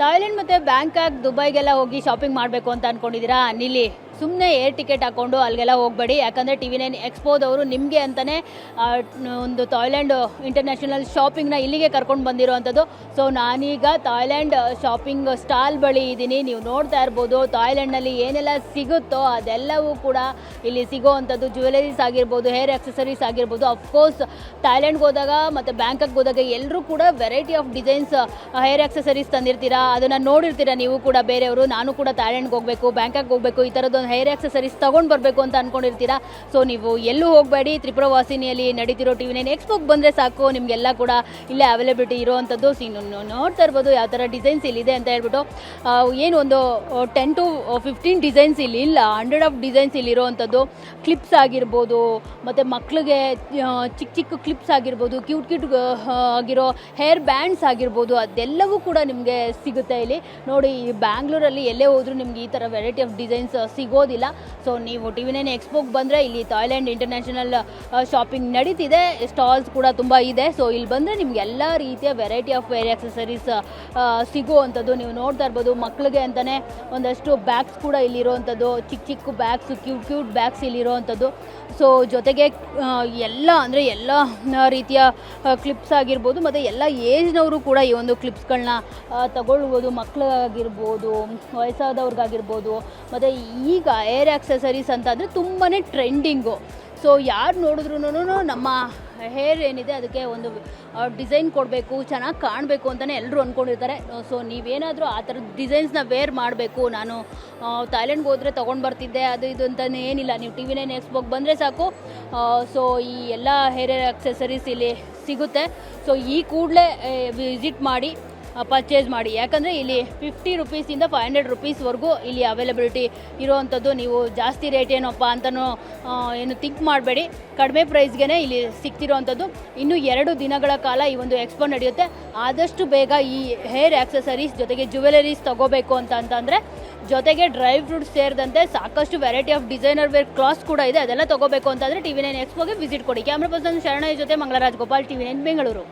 Thailand ಮತ್ತು Bangkok ದುಬೈಗೆಲ್ಲ ಹೋಗಿ shopping ಮಾಡಬೇಕು ಅಂತ ಅಂದ್ಕೊಂಡಿದ್ದೀರಾ? ನಿಲ್ಲಿ, ಸುಮ್ಮನೆ ಏರ್ ಟಿಕೆಟ್ ಹಾಕ್ಕೊಂಡು ಅಲ್ಲಿಗೆಲ್ಲ ಹೋಗಬೇಡಿ. ಯಾಕಂದರೆ TV9 ಎಕ್ಸ್ಪೋದವರು ನಿಮಗೆ ಅಂತಲೇ ಒಂದು ಥಾಯ್ಲೆಂಡ್ ಇಂಟರ್ನ್ಯಾಷನಲ್ ಶಾಪಿಂಗ್ನ ಇಲ್ಲಿಗೆ ಕರ್ಕೊಂಡು ಬಂದಿರೋವಂಥದ್ದು. ಸೊ ನಾನೀಗ ಥಾಯ್ಲೆಂಡ್ ಶಾಪಿಂಗ್ ಸ್ಟಾಲ್ ಬಳಿ ಇದ್ದೀನಿ. ನೀವು ನೋಡ್ತಾ ಇರ್ಬೋದು, ಥಾಯ್ಲೆಂಡ್ನಲ್ಲಿ ಏನೆಲ್ಲ ಸಿಗುತ್ತೋ ಅದೆಲ್ಲವೂ ಕೂಡ ಇಲ್ಲಿ ಸಿಗೋವಂಥದ್ದು. ಜ್ಯುವೆಲರೀಸ್ ಆಗಿರ್ಬೋದು, ಹೇರ್ ಆಕ್ಸೆಸರೀಸ್ ಆಗಿರ್ಬೋದು. ಅಫ್ಕೋರ್ಸ್ ಥಾಯ್ಲೆಂಡ್ಗೆ ಹೋದಾಗ ಮತ್ತು ಬ್ಯಾಂಕಾಕ್ಗೆ ಹೋದಾಗ ಎಲ್ಲರೂ ಕೂಡ variety of designs hair accessories ತಂದಿರ್ತೀರಾ, ಅದನ್ನು ನೋಡಿರ್ತೀರಾ ನೀವು ಕೂಡ. ಬೇರೆಯವರು ನಾನು ಕೂಡ ಥಾಯ್ಲೆಂಡ್ಗೆ ಹೋಗಬೇಕು, ಬ್ಯಾಂಕಾಕ್ಗೆ ಹೋಗಬೇಕು, ಈ ಥರದ್ದೊಂದು ಹೇರ್ ಆಕ್ಸೆಸರೀಸ್ ತೊಗೊಂಡು ಬರಬೇಕು ಅಂತ ಅಂದ್ಕೊಂಡಿರ್ತೀರಾ. ಸೊ ನೀವು ಎಲ್ಲೂ ಹೋಗಬೇಡಿ, ತ್ರಿಪುರವಾಸಿನಿಯಲ್ಲಿ ನಡೀತಿರೋ TV9 ಎಕ್ಸ್ಪೋಗೆ ಬಂದರೆ ಸಾಕು, ನಿಮಗೆಲ್ಲ ಕೂಡ ಇಲ್ಲೇ ಅವೈಲಬಿಲಿಟಿ ಇರೋವಂಥದ್ದು. ನೋಡ್ತಾ ಇರ್ಬೋದು ಯಾವ ಥರ ಡಿಸೈನ್ಸ್ ಇಲ್ಲಿದೆ ಅಂತ ಹೇಳ್ಬಿಟ್ಟು. ಏನು ಒಂದು 10 to 15 ಡಿಸೈನ್ಸ್ ಇಲ್ಲಿ ಇಲ್ಲ, 100 ಆಫ್ ಡಿಸೈನ್ಸ್ ಇಲ್ಲಿ ಇರೋವಂಥದ್ದು. ಕ್ಲಿಪ್ಸ್ ಆಗಿರ್ಬೋದು, ಮತ್ತು ಮಕ್ಕಳಿಗೆ ಚಿಕ್ಕ ಚಿಕ್ಕ ಕ್ಲಿಪ್ಸ್ ಆಗಿರ್ಬೋದು, ಕ್ಯೂಟ್ ಆಗಿರೋ ಹೇರ್ ಬ್ಯಾಂಡ್ಸ್ ಆಗಿರ್ಬೋದು, ಅದೆಲ್ಲವೂ ಕೂಡ ನಿಮಗೆ ಸಿಗುತ್ತೆ ಇಲ್ಲಿ. ನೋಡಿ, ಈ ಬ್ಯಾಂಗ್ಳೂರಲ್ಲಿ ಎಲ್ಲೇ ಹೋದರೂ ನಿಮ್ಗೆ ಈ ಥರ ವೆರೈಟಿ ಆಫ್ ಡಿಸೈನ್ಸ್ ಸಿಗೋದಿಲ್ಲ. ಸೊ ನೀವು TV9 ಎಕ್ಸ್ಪೋಗೆ ಬಂದರೆ ಇಲ್ಲಿ ಥಾಯ್ಲೆಂಡ್ ಇಂಟರ್ನ್ಯಾಷನಲ್ ಶಾಪಿಂಗ್ ನಡೀತಿದೆ, ಸ್ಟಾಲ್ಸ್ ಕೂಡ ತುಂಬ ಇದೆ. ಸೊ ಇಲ್ಲಿ ಬಂದರೆ ನಿಮ್ಗೆ ಎಲ್ಲ ರೀತಿಯ ವೆರೈಟಿ ಆಫ್ ಹೇರ್ ಆಕ್ಸೆಸರೀಸ್ ಸಿಗುವಂಥದ್ದು. ನೀವು ನೋಡ್ತಾ ಇರ್ಬೋದು, ಮಕ್ಕಳಿಗೆ ಅಂತಲೇ ಒಂದಷ್ಟು ಬ್ಯಾಗ್ಸ್ ಕೂಡ ಇಲ್ಲಿರೋವಂಥದ್ದು, ಚಿಕ್ಕ ಚಿಕ್ಕ ಬ್ಯಾಗ್ಸ್, ಕ್ಯೂಟ್ ಬ್ಯಾಗ್ಸ್ ಇಲ್ಲಿರೋವಂಥದ್ದು. ಸೊ ಜೊತೆಗೆ ಎಲ್ಲ ರೀತಿಯ ಕ್ಲಿಪ್ಸ್ ಆಗಿರ್ಬೋದು, ಮತ್ತು ಎಲ್ಲ ಏಜ್ನವರು ಕೂಡ ಈ ಒಂದು ಕ್ಲಿಪ್ಸ್ಗಳನ್ನ ತಗೊಳ್ಬೋದು. ಮಕ್ಕಳಿಗಾಗಿರ್ಬೋದು, ವಯಸ್ಸಾದವ್ರಿಗಾಗಿರ್ಬೋದು. ಮತ್ತು ಈಗ ಏರ್ ಆಕ್ಸೆಸರೀಸ್ ಅಂತಂದರೆ ತುಂಬಾ ಟ್ರೆಂಡಿಂಗು. ಸೊ ಯಾರು ನೋಡಿದ್ರೂ ನಮ್ಮ ಹೇರ್ ಏನಿದೆ ಅದಕ್ಕೆ ಒಂದು ಡಿಸೈನ್ ಕೊಡಬೇಕು, ಚೆನ್ನಾಗಿ ಕಾಣಬೇಕು ಅಂತಲೇ ಎಲ್ಲರೂ ಅಂದ್ಕೊಂಡಿರ್ತಾರೆ. ಸೊ ನೀವೇನಾದರೂ ಆ ಥರದ ಡಿಸೈನ್ಸ್ನ ವೇರ್ ಮಾಡಬೇಕು, ನಾನು ಥಾಯ್ಲೆಂಡ್ಗೆ ಹೋದರೆ ತೊಗೊಂಡು ಬರ್ತಿದ್ದೆ ಅದು ಇದು ಅಂತಲೇ ಏನಿಲ್ಲ. ನೀವು TV9 ಎಕ್ಸ್ಪೋಗೆ ಬಂದರೆ ಸಾಕು. ಸೊ ಈ ಎಲ್ಲ ಹೇರ್ ಆಕ್ಸೆಸರೀಸ್ ಇಲ್ಲಿ ಸಿಗುತ್ತೆ. ಸೊ ಈ ಕೂಡಲೇ ವಿಸಿಟ್ ಮಾಡಿ, ಪರ್ಚೇಸ್ ಮಾಡಿ. ಯಾಕಂದರೆ ಇಲ್ಲಿ 50 ರೂಪೀಸಿಂದ 500 ರೂಪೀಸ್ವರೆಗೂ ಇಲ್ಲಿ ಅವೈಲಬಿಲಿಟಿ ಇರೋವಂಥದ್ದು. ನೀವು ಜಾಸ್ತಿ ರೇಟ್ ಏನಪ್ಪ ಅಂತಲೂ ಏನು ಥಿಂಕ್ ಮಾಡಬೇಡಿ, ಕಡಿಮೆ ಪ್ರೈಸ್ಗೆ ಇಲ್ಲಿ ಸಿಗ್ತಿರೋವಂಥದ್ದು. ಇನ್ನೂ 2 ದಿನಗಳ ಕಾಲ ಈ ಒಂದು ಎಕ್ಸ್ಪೋ ನಡೆಯುತ್ತೆ. ಆದಷ್ಟು ಬೇಗ ಈ ಹೇರ್ ಆಕ್ಸೆಸರೀಸ್ ಜೊತೆಗೆ ಜ್ಯುವೆಲರೀಸ್ ತೊಗೋಬೇಕು ಅಂತಂದರೆ, ಜೊತೆಗೆ ಡ್ರೈ ಫ್ರೂಟ್ಸ್ ಸೇರಿದಂತೆ ಸಾಕಷ್ಟು variety of designer wear clothes ಕೂಡ ಇದೆ. ಅದೆಲ್ಲ ತೊಗೋಬೇಕು ಅಂತಂದರೆ TV9 ಎಕ್ಸ್ಪೋಗೆ ವಿಸಿಟ್ ಕೊಡಿ. ಕ್ಯಾಮ್ರಾ ಪರ್ಸನ್ ಶರಣಯ್ಯ ಜೊತೆ ಮಂಗಳರಾಜ್ ಗೋಪಾಲ್, TV9 ಬೆಂಗಳೂರು.